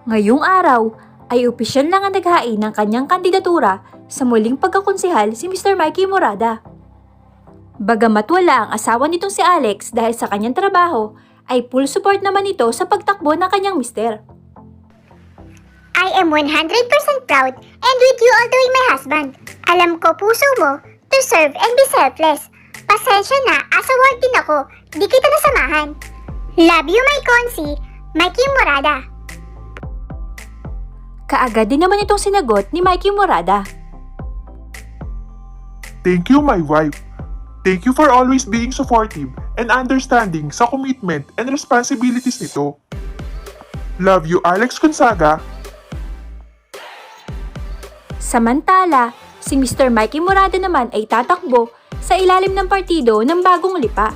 Ngayong araw ay opisyal na nga naghain ng kanyang kandidatura sa muling pagkakonsehal si Mr. Mikey Morada. Bagamat wala ang asawa nitong si Alex dahil sa kanyang trabaho, ay full support naman ito sa pagtakbo ng kanyang mister. I am 100% proud and with you all doing my husband. Alam ko puso mo to serve and be selfless. Pasensya na, as a work din ako, di kita nasamahan. Love you my consi, Mikey Morada. Kaagad din naman itong sinagot ni Mikey Morada. Thank you, my wife. Thank you for always being supportive and understanding sa commitment and responsibilities nito. Love you, Alex Gonzaga. Samantala, si Mr. Mikey Morada naman ay tatakbo sa ilalim ng partido ng Bagong Lipa.